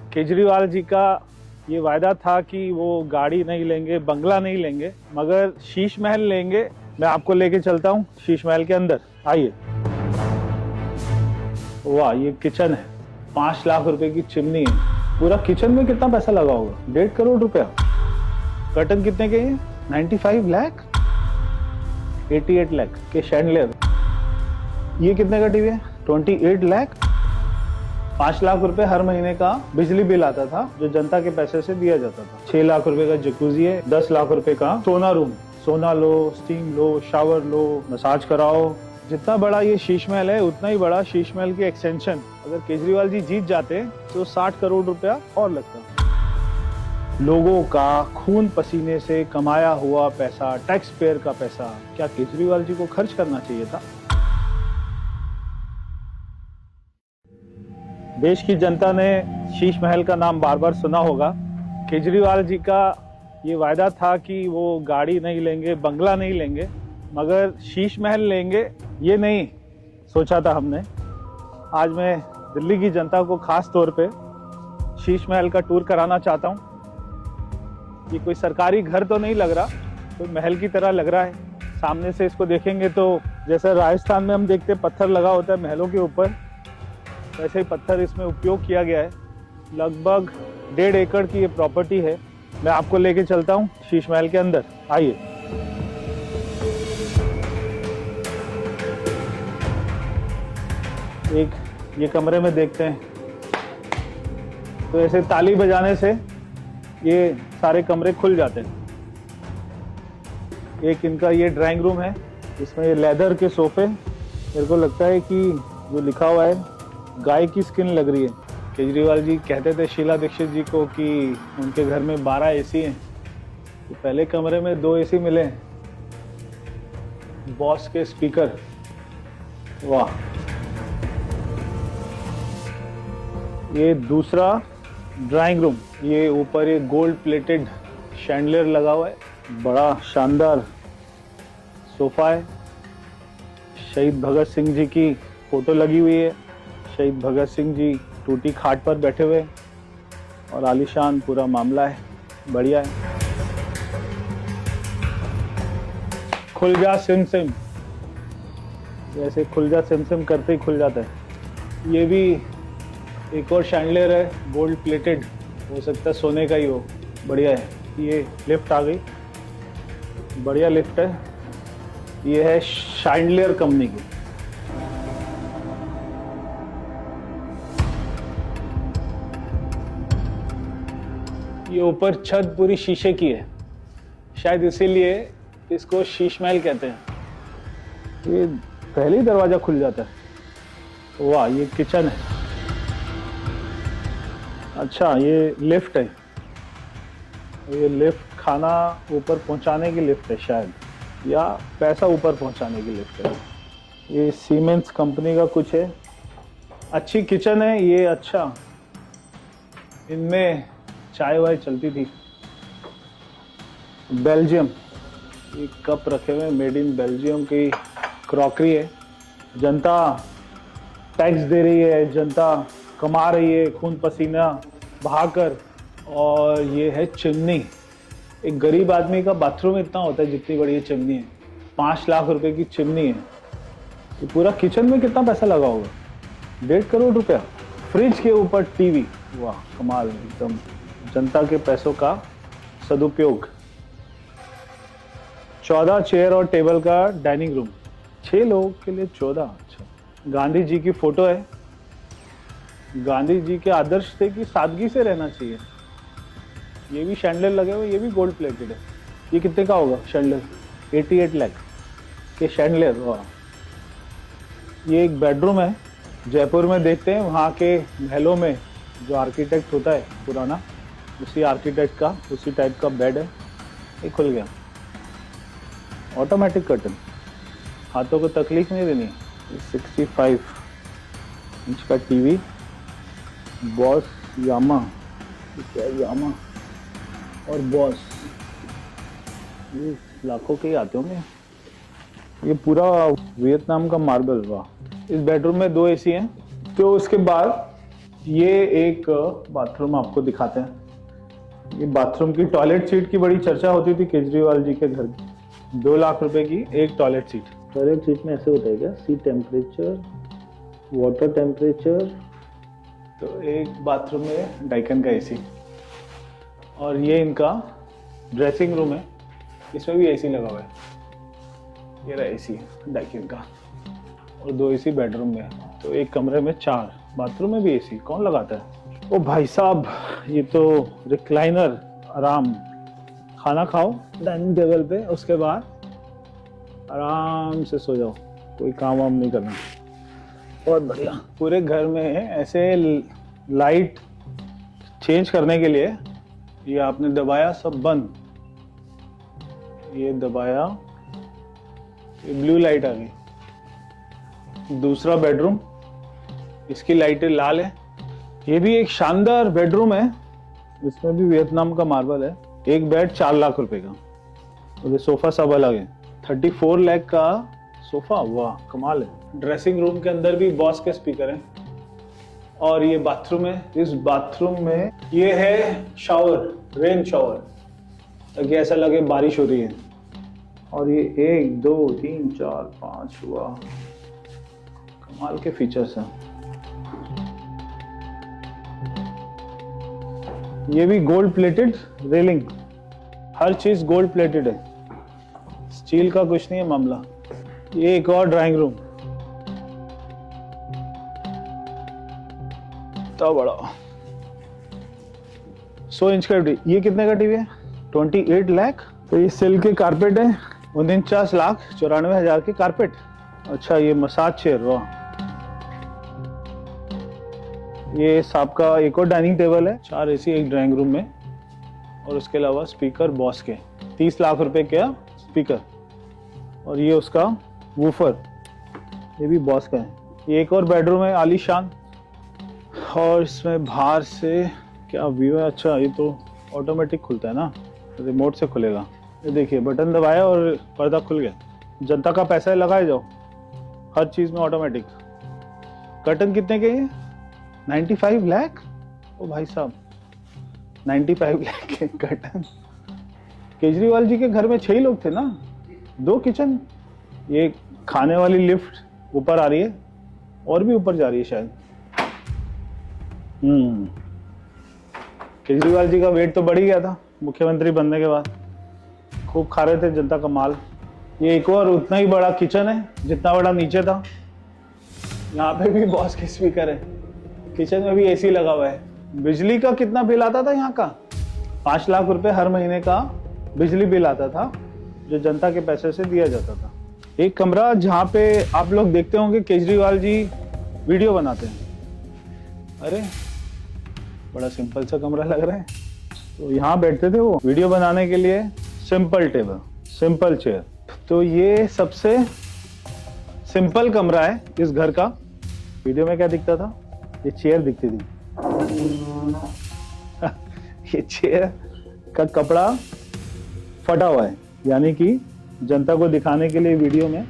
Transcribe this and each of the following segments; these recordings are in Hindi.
केजरीवाल जी का ये वायदा था कि वो गाड़ी नहीं लेंगे, बंगला नहीं लेंगे, मगर शीश महल लेंगे। मैं आपको लेके चलता हूँ शीश महल के अंदर, आइए। वाह, ये किचन है, 5 लाख रुपए की चिमनी है। पूरा किचन में कितना पैसा लगा होगा? 1.5 करोड़ रुपया। कर्टन कितने के हैं? 95 लाख, 88 लाख के शैंडलियर। ये कितने का टीवी है? 28 लाख। 5 लाख रुपए हर महीने का बिजली बिल आता था, जो जनता के पैसे से दिया जाता था। 6 लाख रुपए का जकूजी है, 10 लाख रुपए का सोना रूम। सोना लो, स्टीम लो, शावर लो, मसाज कराओ। जितना बड़ा ये शीश महल है, उतना ही बड़ा शीश महल की एक्सटेंशन। अगर केजरीवाल जी जीत जाते तो 60 करोड़ रुपया और लगता। लोगों का खून पसीने से कमाया हुआ पैसा, टैक्स पेयर का पैसा, क्या केजरीवाल जी को खर्च करना चाहिए था? देश की जनता ने शीश महल का नाम बार बार सुना होगा। केजरीवाल जी का ये वायदा था कि वो गाड़ी नहीं लेंगे, बंगला नहीं लेंगे, मगर शीश महल लेंगे, ये नहीं सोचा था हमने। आज मैं दिल्ली की जनता को खास तौर पे शीश महल का टूर कराना चाहता हूँ। ये कोई सरकारी घर तो नहीं लग रहा, कोई महल की तरह लग रहा है। सामने से इसको देखेंगे तो जैसे राजस्थान में हम देखते पत्थर लगा होता है महलों के ऊपर, वैसे ही पत्थर इसमें उपयोग किया गया है। लगभग 1.5 एकड़ की ये प्रॉपर्टी है। मैं आपको लेके चलता हूँ शीश महल के अंदर, आइए। एक ये कमरे में देखते हैं, तो ऐसे ताली बजाने से ये सारे कमरे खुल जाते हैं। एक इनका ये ड्राइंग रूम है, इसमें ये लेदर के सोफे। मेरे को लगता है कि जो लिखा हुआ है गाय की स्किन लग रही है। केजरीवाल जी कहते थे शीला दीक्षित जी को कि उनके घर में 12 एसी हैं, तो पहले कमरे में 2 एसी मिले। बॉस के स्पीकर, वाह। ये दूसरा ड्राइंग रूम, ये ऊपर ये गोल्ड प्लेटेड शैंडलियर लगा हुआ है, बड़ा शानदार सोफा है। शहीद भगत सिंह जी की फोटो लगी हुई है। शहीद भगत सिंह जी टूटी खाट पर बैठे हुए और आलीशान पूरा मामला है, बढ़िया है। खुल जा सिम सिम, जैसे खुल जा सिम सिम करते ही खुल जाता है। ये भी एक और शैंडलियर है, गोल्ड प्लेटेड, हो सकता है सोने का ही हो, बढ़िया है। ये लिफ्ट आ गई, बढ़िया लिफ्ट है। ये है शैंडलियर कंपनी की। ये ऊपर छत पूरी शीशे की है, शायद इसीलिए इसको शीश महल कहते हैं। ये पहले ही दरवाजा खुल जाता है। वाह, ये किचन है। अच्छा, ये लिफ्ट है। ये लिफ्ट खाना ऊपर पहुंचाने की लिफ्ट है शायद, या पैसा ऊपर पहुंचाने की लिफ्ट है। ये सीमेंस कंपनी का कुछ है। अच्छी किचन है ये। अच्छा, इनमें चाय वाय चलती थी। बेल्जियम, ये कप रखे हुए, मेड इन बेल्जियम की क्रॉकरी है। जनता टैक्स दे रही है, जनता कमा रही है खून पसीना बहाकर। और ये है चिमनी। एक गरीब आदमी का बाथरूम इतना होता है जितनी बड़ी ये चिमनी है। 5 लाख रुपए की चिमनी है। ये पूरा किचन में कितना पैसा लगा होगा? 1.5 करोड़ रुपया। फ्रिज के ऊपर टीवी, वाह कमाल, एकदम जनता के पैसों का सदुपयोग। 14 चेयर और टेबल का डाइनिंग रूम, 6 लोगों के लिए 14। अच्छा, गांधी जी की फोटो है। गांधी जी के आदर्श थे कि सादगी से रहना चाहिए। ये भी शैंडलियर लगे हुए, ये भी गोल्ड प्लेटेड है। ये कितने का होगा शैंडलियर? 88 लाख के शैंडलियर, वाह। ये एक बेडरूम है, जयपुर में देखते हैं वहाँ के महलों में जो आर्किटेक्ट होता है पुराना, उसी आर्किटेक्ट का उसी टाइप का बेड है। ये खुल गया, ऑटोमेटिक कर्टन, हाथों को तकलीफ नहीं देनी। 65 इंच का टीवी, बॉस यामा, क्या यामा और बॉस, ये लाखों के ही आते होंगे। ये पूरा वियतनाम का मार्बल, वाह। इस बेडरूम में 2 एसी हैं। तो उसके बाद ये एक बाथरूम आपको दिखाते हैं। ये बाथरूम की टॉयलेट सीट की बड़ी चर्चा होती थी केजरीवाल जी के घर की। 2 लाख रुपए की एक टॉयलेट सीट। टॉयलेट सीट में ऐसे होता है क्या? सी टेम्परेचर, वाटर टेम्परेचर। तो एक बाथरूम में डाइकन का एसी, और ये इनका ड्रेसिंग रूम है, इसमें भी एसी लगा हुआ है। ये रहा एसी डाइकन का, और 2 एसी बेडरूम में। तो एक कमरे में 4, बाथरूम में भी एसी। कौन लगाता है? ओ भाई साहब, ये तो रिक्लाइनर, आराम। खाना खाओ डाइनिंग टेबल पे, उसके बाद आराम से सो जाओ, कोई काम वाम नहीं करना। बहुत बढ़िया। पूरे घर में ऐसे लाइट चेंज करने के लिए ये आपने दबाया, सब बंद। ये दबाया, ये ब्लू लाइट आ गई। दूसरा बेडरूम, इसकी लाइटें लाल है। ये भी एक शानदार बेडरूम है, इसमें भी वियतनाम का मार्बल है। एक बेड 4 लाख रुपए का, और ये सोफा सब अलग है। 34 लाख का सोफा, वाह कमाल है। ड्रेसिंग रूम के अंदर भी बॉस के स्पीकर हैं, और ये बाथरूम है। इस बाथरूम में ये है शावर, रेन शावर, ताकि ऐसा लगे बारिश हो रही है। और ये 1 2 3 4 5, वाह कमाल के फीचर्स हैं। ये भी गोल्ड प्लेटेड रेलिंग, हर चीज गोल्ड प्लेटेड है, स्टील का कुछ नहीं है मामला। ये एक और ड्राइंग रूम, तो बड़ा 100 इंच का टीवी। ये कितने का टीवी है? 28 लाख। तो ये सिल्क के कारपेट है, 49,94,000 के कारपेट। अच्छा, ये मसाज चेयर, वाह। ये सांप का एक और डाइनिंग टेबल है, 4 एसी एक ड्राइंग रूम में, और उसके अलावा स्पीकर बॉस के 30 लाख रुपए का स्पीकर। और ये उसका वूफर, ये भी बॉस का है। ये एक और बेडरूम है आलीशान, और इसमें बाहर से क्या व्यू है। अच्छा, ये तो ऑटोमेटिक खुलता है ना, रिमोट से खुलेगा। ये देखिए, बटन दबाया और पर्दा खुल गया। जनता का पैसा लगाए जाओ, हर चीज में ऑटोमेटिक। कर्टन कितने के हैं? 95 लाख। ओ भाई साहब, 95 लाख के कर्टन। केजरीवाल जी के घर में 6 ही लोग थे ना, 2 किचन। ये खाने वाली लिफ्ट ऊपर आ रही है, और भी ऊपर जा रही है शायद। केजरीवाल जी का वेट तो बढ़ ही गया था मुख्यमंत्री बनने के बाद, खूब खा रहे थे जनता का माल। ये एक और उतना ही बड़ा किचन है जितना बड़ा नीचे था। यहाँ पे भी बॉस के स्पीकर है, किचन में भी एसी लगा हुआ है। बिजली का कितना बिल आता था यहाँ का? 5 लाख रुपए हर महीने का बिजली बिल आता था, जो जनता के पैसे से दिया जाता था। एक कमरा जहाँ पे आप लोग देखते होंगे केजरीवाल जी वीडियो बनाते हैं। अरे बड़ा सिंपल सा कमरा लग रहा है। तो यहाँ बैठते थे वो वीडियो बनाने के लिए। Simple table, simple chair. तो ये सबसे सिंपल कमरा है इस घर का। वीडियो में क्या दिखता था? ये चेयर दिखती थी। ये चेयर का कपड़ा फटा हुआ है, यानी कि जनता को दिखाने के लिए वीडियो में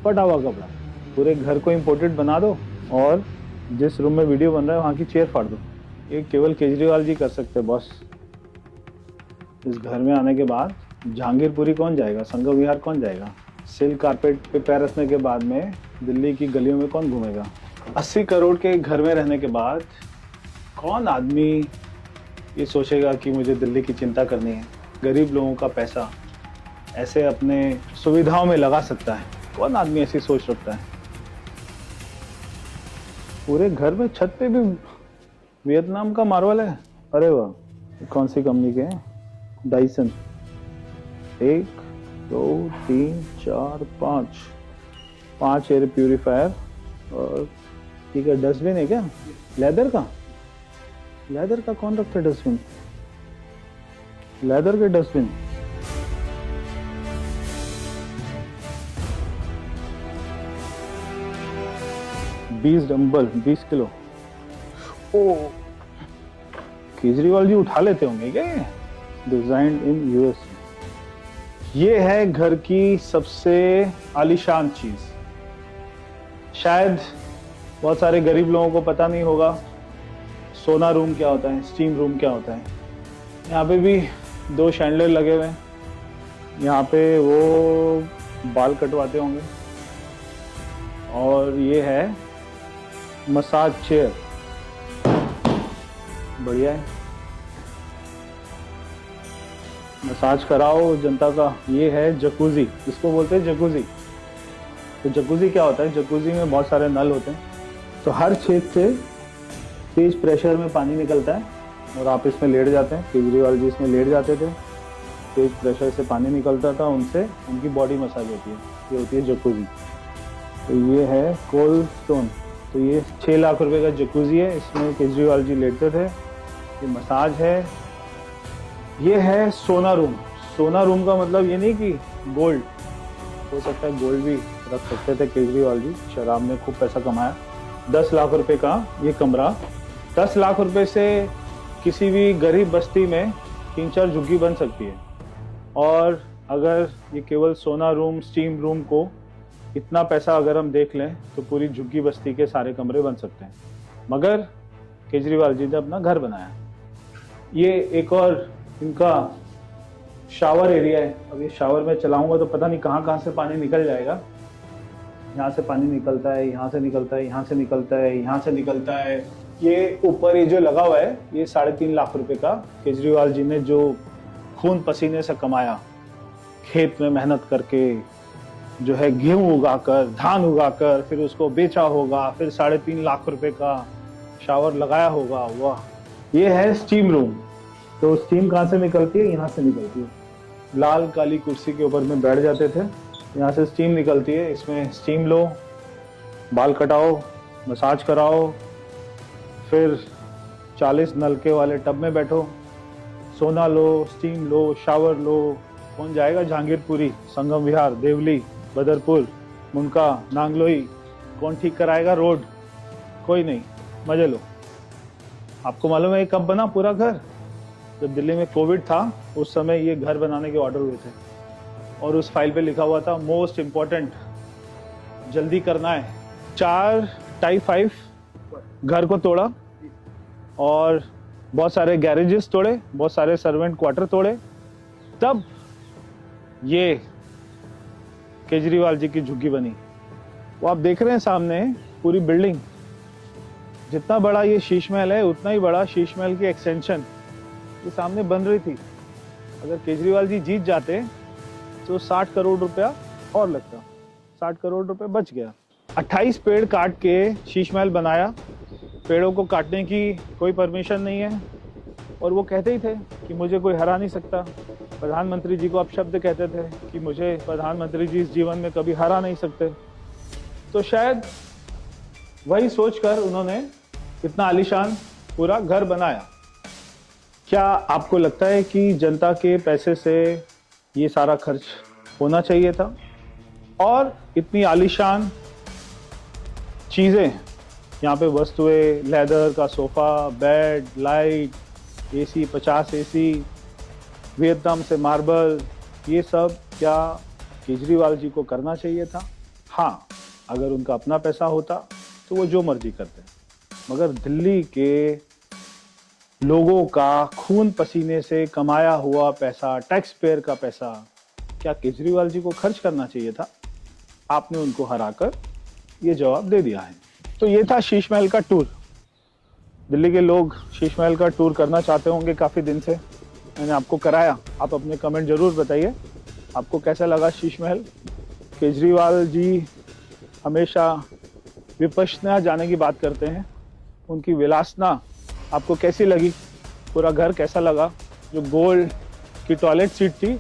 फटा हुआ कपड़ा। पूरे घर को इम्पोर्टेड बना दो, और जिस रूम में वीडियो बन रहा है वहां की चेयर फाड़ दो। ये केवल केजरीवाल जी कर सकते हैं बॉस। इस घर में आने के बाद जहांगीरपुरी कौन जाएगा, संघ विहार कौन जाएगा? सिल्क कारपेट पे पैर रखने के बाद में दिल्ली की गलियों में कौन घूमेगा? 80 करोड़ के घर में रहने के बाद कौन आदमी ये सोचेगा कि मुझे दिल्ली की चिंता करनी है? गरीब लोगों का पैसा ऐसे अपने सुविधाओं में लगा सकता है? कौन आदमी ऐसी सोच रखता है? पूरे घर में छत पे भी वियतनाम का मार्बल है। अरे वाह, कौन सी कंपनी के हैं? डाइसन। 1 2 3 4 5 air purifier. और ठीक है, डस्टबिन है क्या? लेदर का? लेदर का कौन रखता है डस्टबिन? लेदर के डस्टबिन। बीस डंबल 20 किलो। ओ, केजरीवाल जी उठा लेते होंगे क्या? Design in US. ये है घर की सबसे आलीशान चीज। शायद बहुत सारे गरीब लोगों को पता नहीं होगा, सोना रूम क्या होता है, स्टीम रूम क्या होता है। यहाँ पे भी 2 शैंडलर लगे हुए हैं। यहाँ पे वो बाल कटवाते होंगे। और ये है मसाज चेयर, बढ़िया है, मसाज कराओ जनता का। ये है जकूजी, इसको बोलते हैं जकूजी। तो जकूजी क्या होता है, जकूजी में बहुत सारे नल होते हैं। तो हर छेद से तेज प्रेशर में पानी निकलता है और आप इसमें लेट जाते हैं। केजरीवाल जी इसमें लेट जाते थे, तेज प्रेशर से पानी निकलता था, उनसे उनकी बॉडी मसाज होती है। ये होती है जकूजी। तो ये है कोल्ड स्टोन। तो ये 6 लाख रुपए का जकूजी है, इसमें केजरीवाल जी लेटते थे। ये मसाज है। ये है सोना रूम। सोना रूम का मतलब ये नहीं कि गोल्ड, हो सकता है गोल्ड भी रख सकते थे केजरीवाल जी। शराब में खूब पैसा कमाया। 10 लाख रुपए का ये कमरा। 10 लाख रुपए से किसी भी गरीब बस्ती में 3-4 झुग्गी बन सकती है। और अगर ये केवल सोना रूम, स्टीम रूम को इतना पैसा अगर हम देख लें तो पूरी झुग्गी बस्ती के सारे कमरे बन सकते हैं। मगर केजरीवाल जी ने अपना घर बनाया। ये एक और इनका शावर एरिया है। अब ये शावर में चलाऊंगा तो पता नहीं कहाँ कहाँ से पानी निकल जाएगा। यहाँ से पानी निकलता है, यहाँ से निकलता है, यहाँ से निकलता है, यहाँ से निकलता है। ये ऊपर ये जो लगा हुआ है ये 3.5 लाख रुपए का केजरीवाल जी ने जो खून पसीने से कमाया, खेत में मेहनत करके जो है गेहूं उगाकर, धान उगाकर, फिर उसको बेचा होगा, फिर 3.5 लाख रुपए का शावर लगाया होगा। वाह। ये है स्टीम रूम। तो स्टीम कहाँ से निकलती है, यहाँ से निकलती है। लाल काली कुर्सी के ऊपर में बैठ जाते थे, यहाँ से स्टीम निकलती है। इसमें स्टीम लो, बाल कटाओ, मसाज कराओ, फिर 40 नलके वाले टब में बैठो, सोना लो, स्टीम लो, शावर लो। कौन जाएगा जहांगीरपुरी, संगम विहार, देवली, बदरपुर, मुनका, नांगलोई? कौन ठीक कराएगा रोड? कोई नहीं, मजे लो। आपको मालूम है ये कब बना पूरा घर? जब दिल्ली में कोविड था उस समय ये घर बनाने के ऑर्डर हुए थे और उस फाइल पे लिखा हुआ था मोस्ट इम्पोर्टेंट, जल्दी करना है। 4 टाइप 5 घर को तोड़ा और बहुत सारे गैरेजेस तोड़े, बहुत सारे सर्वेंट क्वार्टर तोड़े, तब ये केजरीवाल जी की झुग्गी बनी। वो आप देख रहे हैं सामने पूरी बिल्डिंग। जितना बड़ा ये शीश महल है उतना ही बड़ा शीश महल की एक्सटेंशन ये सामने बन रही थी। अगर केजरीवाल जी जीत जाते तो 60 करोड़ रुपया और लगता। 60 करोड़ रुपए बच गया। 28 पेड़ काट के शीश महल बनाया। पेड़ों को काटने की कोई परमिशन नहीं है और वो कहते ही थे कि मुझे कोई हरा नहीं सकता। प्रधानमंत्री जी को आप शब्द कहते थे कि मुझे प्रधानमंत्री जी इस जीवन में कभी हरा नहीं सकते। तो शायद वही सोचकर उन्होंने इतना आलीशान पूरा घर बनाया। क्या आपको लगता है कि जनता के पैसे से ये सारा खर्च होना चाहिए था? और इतनी आलीशान चीजें, यहाँ पे वस्तुएं, लेदर का sofa, bed, light, AC, 50 AC, Vietnam से मार्बल, ये सब क्या केजरीवाल जी को करना चाहिए था? हाँ, अगर उनका अपना पैसा होता तो वो जो मर्जी करते। मगर दिल्ली के लोगों का खून पसीने से कमाया हुआ पैसा, टैक्स पेयर का पैसा, क्या केजरीवाल जी को खर्च करना चाहिए था? आपने उनको हराकर ये जवाब दे दिया है। तो ये था शीश महल का टूर। दिल्ली के लोग शीश महल का टूर करना चाहते होंगे काफ़ी दिन से, मैंने आपको कराया। आप अपने कमेंट जरूर बताइए आपको कैसा लगा शीश महल। केजरीवाल जी हमेशा विपश्यना जाने की बात करते हैं, उनकी विलासना आपको कैसी लगी? पूरा घर कैसा लगा? जो गोल्ड की टॉयलेट सीट थी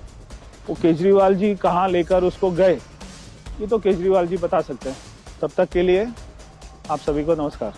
वो केजरीवाल जी कहाँ लेकर उसको गए, ये तो केजरीवाल जी बता सकते हैं। तब तक के लिए आप सभी को नमस्कार।